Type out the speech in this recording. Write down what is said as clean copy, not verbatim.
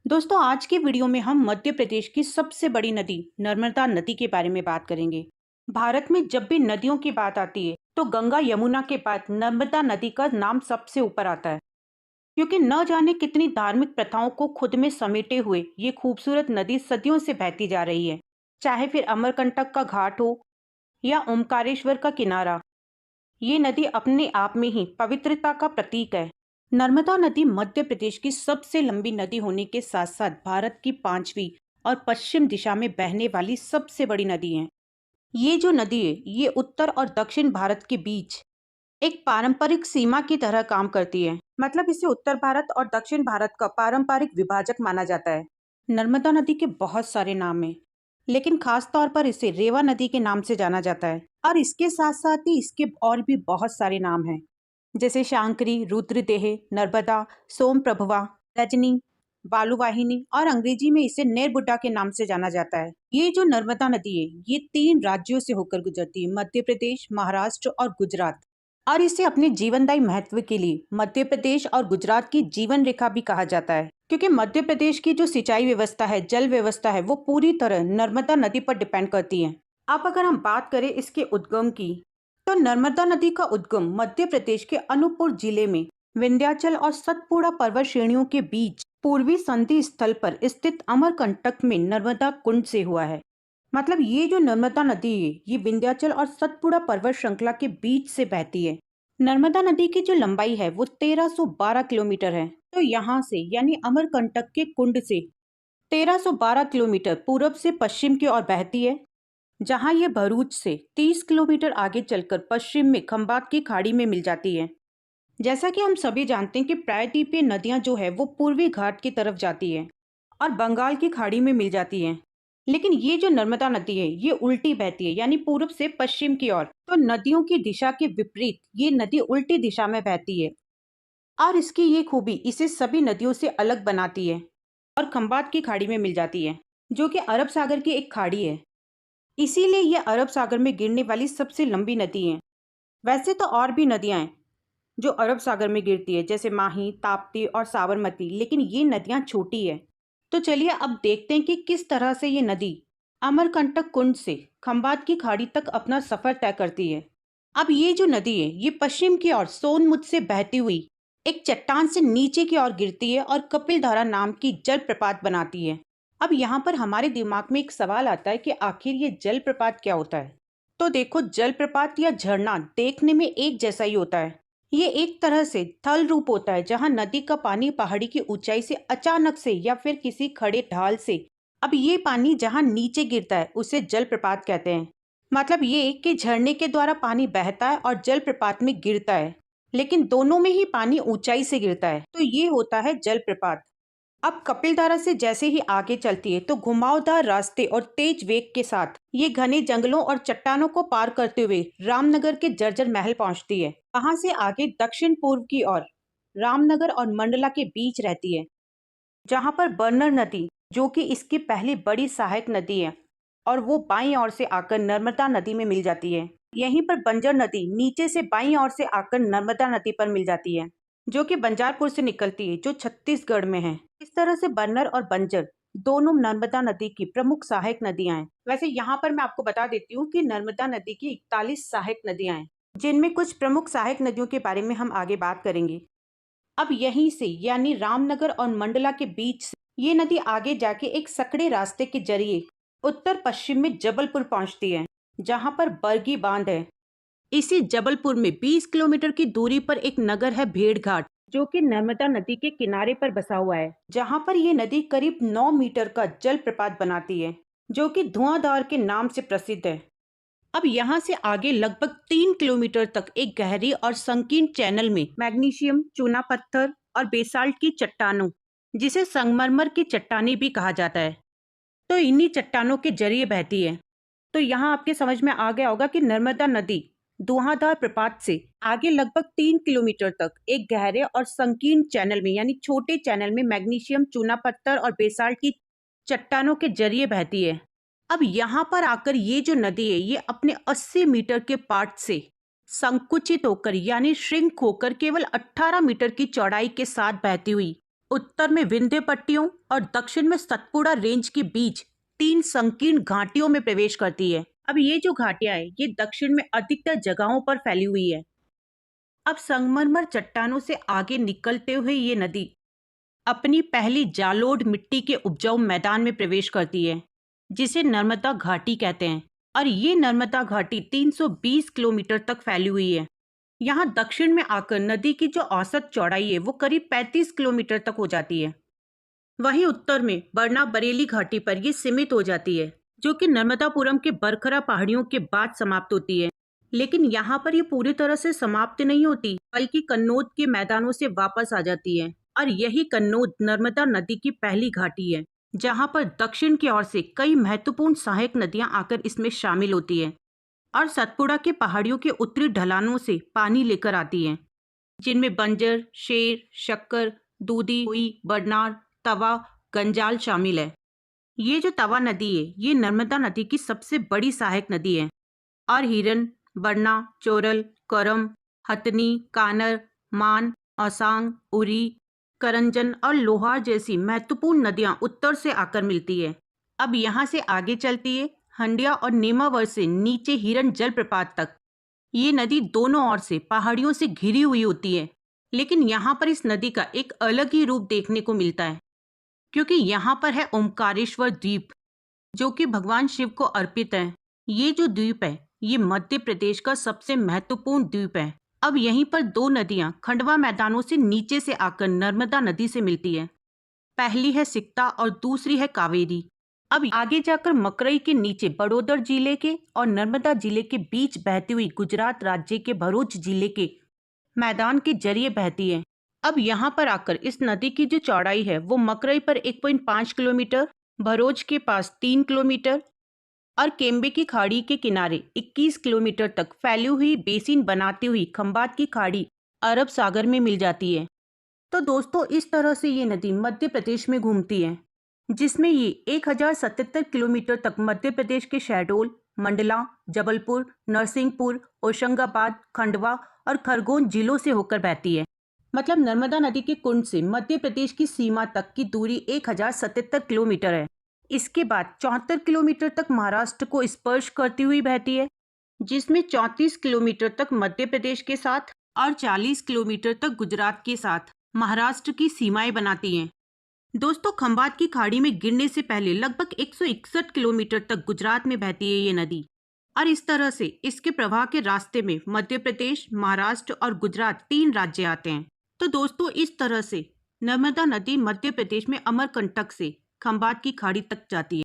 दोस्तों, आज की वीडियो में हम मध्य प्रदेश की सबसे बड़ी नदी नर्मदा नदी के बारे में बात करेंगे। भारत में जब भी नदियों की बात आती है तो गंगा यमुना के बाद नर्मदा नदी का नाम सबसे ऊपर आता है, क्योंकि न जाने कितनी धार्मिक प्रथाओं को खुद में समेटे हुए ये खूबसूरत नदी सदियों से बहती जा रही है। चाहे फिर अमरकंटक का घाट हो या ओमकारेश्वर का किनारा, ये नदी अपने आप में ही पवित्रता का प्रतीक है। नर्मदा नदी मध्य प्रदेश की सबसे लंबी नदी होने के साथ साथ भारत की पांचवी और पश्चिम दिशा में बहने वाली सबसे बड़ी नदी है। ये जो नदी है ये उत्तर और दक्षिण भारत के बीच एक पारंपरिक सीमा की तरह काम करती है। मतलब इसे उत्तर भारत और दक्षिण भारत का पारंपरिक विभाजक माना जाता है। नर्मदा नदी के बहुत सारे नाम हैं, लेकिन खास तौर पर इसे रेवा नदी के नाम से जाना जाता है। और इसके साथ साथ ही इसके और भी बहुत सारे नाम हैं, जैसे शांकरी, रुद्रदेह, नर्मदा, सोमप्रभवा, रजनी, बालुवाहिनी और अंग्रेजी में इसे नेरबुड्डा के नाम से जाना जाता है। ये जो नर्मदा नदी है ये 3 राज्यों से होकर गुजरती है, मध्य प्रदेश, महाराष्ट्र और गुजरात। और इसे अपने जीवनदायी महत्व के लिए मध्य प्रदेश और गुजरात की जीवन रेखा भी कहा जाता है, क्योंकि मध्य प्रदेश की जो सिंचाई व्यवस्था है, जल व्यवस्था है, वो पूरी तरह नर्मदा नदी पर डिपेंड करती है। अब अगर हम बात करें इसके उद्गम की, तो नर्मदा नदी का उद्गम मध्य प्रदेश के अनूपपुर जिले में विंध्याचल और सतपुड़ा पर्वत श्रेणियों के बीच पूर्वी संधि स्थल पर स्थित अमरकंटक में नर्मदा कुंड से हुआ है। मतलब ये जो नर्मदा नदी है ये विंध्याचल और सतपुड़ा पर्वत श्रृंखला के बीच से बहती है। नर्मदा नदी की जो लंबाई है वो 1312 किलोमीटर है। तो यहाँ से यानी अमरकंटक के कुंड से 1312 किलोमीटर पूरब से पश्चिम की ओर बहती है, जहाँ ये भरूच से 30 किलोमीटर आगे चलकर पश्चिम में खंबात की खाड़ी में मिल जाती है। जैसा कि हम सभी जानते हैं कि प्रायद्वीपीय नदियां जो है वो पूर्वी घाट की तरफ जाती है और बंगाल की खाड़ी में मिल जाती हैं। लेकिन ये जो नर्मदा नदी है ये उल्टी बहती है, यानी पूर्व से पश्चिम की ओर। तो नदियों की दिशा के विपरीत ये नदी उल्टी दिशा में बहती है, और इसकी ये खूबी इसे सभी नदियों से अलग बनाती है और खंबात की खाड़ी में मिल जाती है, जो कि अरब सागर की एक खाड़ी है। इसीलिए ये अरब सागर में गिरने वाली सबसे लंबी नदी है। वैसे तो और भी नदियां हैं जो अरब सागर में गिरती है, जैसे माही, ताप्ती और साबरमती, लेकिन ये नदियां छोटी है। तो चलिए अब देखते हैं कि किस तरह से ये नदी अमरकंटक कुंड से खंबात की खाड़ी तक अपना सफर तय करती है। अब ये जो नदी है ये पश्चिम की ओर सोनमुख से बहती हुई एक चट्टान से नीचे की ओर गिरती है और कपिलधारा नाम की जलप्रपात बनाती है। अब यहाँ पर हमारे दिमाग में एक सवाल आता है कि आखिर ये जलप्रपात क्या होता है। तो देखो, जलप्रपात या झरना देखने में एक जैसा ही होता है। ये एक तरह से थल रूप होता है, जहाँ नदी का पानी पहाड़ी की ऊंचाई से अचानक से या फिर किसी खड़े ढाल से, अब ये पानी जहाँ नीचे गिरता है उसे जलप्रपात कहते हैं। मतलब ये कि झरने के द्वारा पानी बहता है और जलप्रपात में गिरता है, लेकिन दोनों में ही पानी ऊंचाई से गिरता है, तो ये होता है जलप्रपात। अब कपिलधारा से जैसे ही आगे चलती है तो घुमावदार रास्ते और तेज वेग के साथ ये घने जंगलों और चट्टानों को पार करते हुए रामनगर के जर्जर महल पहुंचती है। वहां से आगे दक्षिण पूर्व की ओर रामनगर और मंडला के बीच रहती है, जहां पर बरनर नदी, जो कि इसकी पहली बड़ी सहायक नदी है, और वो बाईं ओर से आकर नर्मदा नदी में मिल जाती है। यहीं पर बंजर नदी नीचे से बाईं ओर से आकर नर्मदा नदी पर मिल जाती है, जो कि बंजारपुर से निकलती है, जो छत्तीसगढ़ में है। इस तरह से बन्नर और बंजर दोनों नर्मदा नदी की प्रमुख सहायक नदियां हैं। वैसे यहाँ पर मैं आपको बता देती हूँ कि नर्मदा नदी की 41 सहायक नदियां हैं, जिनमें कुछ प्रमुख सहायक नदियों के बारे में हम आगे बात करेंगे। अब यहीं से यानी रामनगर और मंडला के बीच से ये नदी आगे जाके एक सकड़े रास्ते के जरिए उत्तर पश्चिम में जबलपुर पहुंचती है, जहां पर बरगी बांध है। इसी जबलपुर में 20 किलोमीटर की दूरी पर एक नगर है भेड़घाट, जो कि नर्मदा नदी के किनारे पर बसा हुआ है, जहां पर ये नदी करीब 9 मीटर का जलप्रपात बनाती है, जो कि धुआंधार के नाम से प्रसिद्ध है। अब यहाँ से आगे लगभग 3 किलोमीटर तक एक गहरी और संकीर्ण चैनल में मैग्नीशियम, चूना पत्थर और बेसाल्ट की चट्टानों, जिसे संगमरमर की चट्टानें भी कहा जाता है, तो इन्हीं चट्टानों के जरिए बहती है। तो यहाँ आपके समझ में आ गया होगा कि नर्मदा नदी धुआंधार प्रपात से आगे लगभग 3 किलोमीटर तक एक गहरे और संकीर्ण चैनल में यानी छोटे चैनल में मैग्नीशियम, चूना पत्थर और बेसाल्ट की चट्टानों के जरिए बहती है। अब यहाँ पर आकर ये जो नदी है ये अपने 80 मीटर के पार्ट से संकुचित होकर यानी श्रिंक होकर केवल 18 मीटर की चौड़ाई के साथ बहती हुई उत्तर में विंध्य पट्टियों और दक्षिण में सतपुड़ा रेंज के बीच 3 संकीर्ण घाटियों में प्रवेश करती है। अब ये जो घाटियां है ये दक्षिण में अधिकतर जगहों पर फैली हुई है। अब संगमरमर चट्टानों से आगे निकलते हुए ये नदी अपनी पहली जालोढ़ मिट्टी के उपजाऊ मैदान में प्रवेश करती है, जिसे नर्मदा घाटी कहते हैं। और ये नर्मदा घाटी 320 किलोमीटर तक फैली हुई है। यहाँ दक्षिण में आकर नदी की जो औसत चौड़ाई है वो करीब 35 किलोमीटर तक हो जाती है। वहीं उत्तर में बरना बरेली घाटी पर ये सीमित हो जाती है, जो कि नर्मदापुरम के बरखरा पहाड़ियों के बाद समाप्त होती है। लेकिन यहाँ पर ये पूरी तरह से समाप्त नहीं होती, बल्कि कन्नौज के मैदानों से वापस आ जाती है। और यही कन्नौज नर्मदा नदी की पहली घाटी है, जहाँ पर दक्षिण की ओर से कई महत्वपूर्ण सहायक नदियां आकर इसमें शामिल होती है और सतपुड़ा के पहाड़ियों के उत्तरी ढलानों से पानी लेकर आती हैं, जिनमें बंजर, शेर, शक्कर, दूधी, हुई, बरनार, तवा, गंजाल शामिल है। ये जो तवा नदी है ये नर्मदा नदी की सबसे बड़ी सहायक नदी है और हिरन, बरना, चोरल, करम, हथनी, कानर, मान, औसांग, उरी, करंजन और लोहार जैसी महत्वपूर्ण नदियां उत्तर से आकर मिलती है। अब यहाँ से आगे चलती है हंडिया और नेमावर से नीचे हिरन जलप्रपात तक। ये नदी दोनों ओर से पहाड़ियों से घिरी हुई होती है, लेकिन यहाँ पर इस नदी का एक अलग ही रूप देखने को मिलता है, क्योंकि यहाँ पर है ओमकारेश्वर द्वीप, जो कि भगवान शिव को अर्पित है। ये जो द्वीप है ये मध्य प्रदेश का सबसे महत्वपूर्ण द्वीप है। अब यहीं पर दो नदियां खंडवा मैदानों से नीचे से आकर नर्मदा नदी से मिलती है। पहली है सिकता और दूसरी है कावेरी। अब आगे जाकर मकरई के नीचे बड़ौदर जिले के और नर्मदा जिले के बीच बहती हुई गुजरात राज्य के भरूच जिले के मैदान के जरिए बहती है। अब यहाँ पर आकर इस नदी की जो चौड़ाई है वो मकरई पर 1.5 किलोमीटर, भरूच के पास 3 किलोमीटर और केम्बे की खाड़ी के किनारे 21 किलोमीटर तक फैली हुई बेसिन बनाती हुई खंबात की खाड़ी अरब सागर में मिल जाती है। तो दोस्तों इस तरह से ये नदी मध्य प्रदेश में घूमती है, जिसमें ये 1077 किलोमीटर तक मध्य प्रदेश के शहडोल, मंडला, जबलपुर, नरसिंहपुर, होशंगाबाद, खंडवा और खरगोन जिलों से होकर बहती है। मतलब नर्मदा नदी के कुंड से मध्य प्रदेश की सीमा तक की दूरी 1077 किलोमीटर है। इसके बाद 74 किलोमीटर तक महाराष्ट्र को स्पर्श करती हुई बहती है, जिसमें 34 किलोमीटर तक मध्य प्रदेश के साथ और 40 किलोमीटर तक गुजरात के साथ महाराष्ट्र की सीमाएं बनाती हैं। दोस्तों खंबात की खाड़ी में गिरने से पहले लगभग 161 किलोमीटर तक गुजरात में बहती है ये नदी और इस तरह से इसके प्रवाह के रास्ते में मध्य प्रदेश, महाराष्ट्र और गुजरात 3 राज्य आते हैं। तो दोस्तों इस तरह से नर्मदा नदी मध्य प्रदेश में अमरकंटक से खंबात की खाड़ी तक जाती है।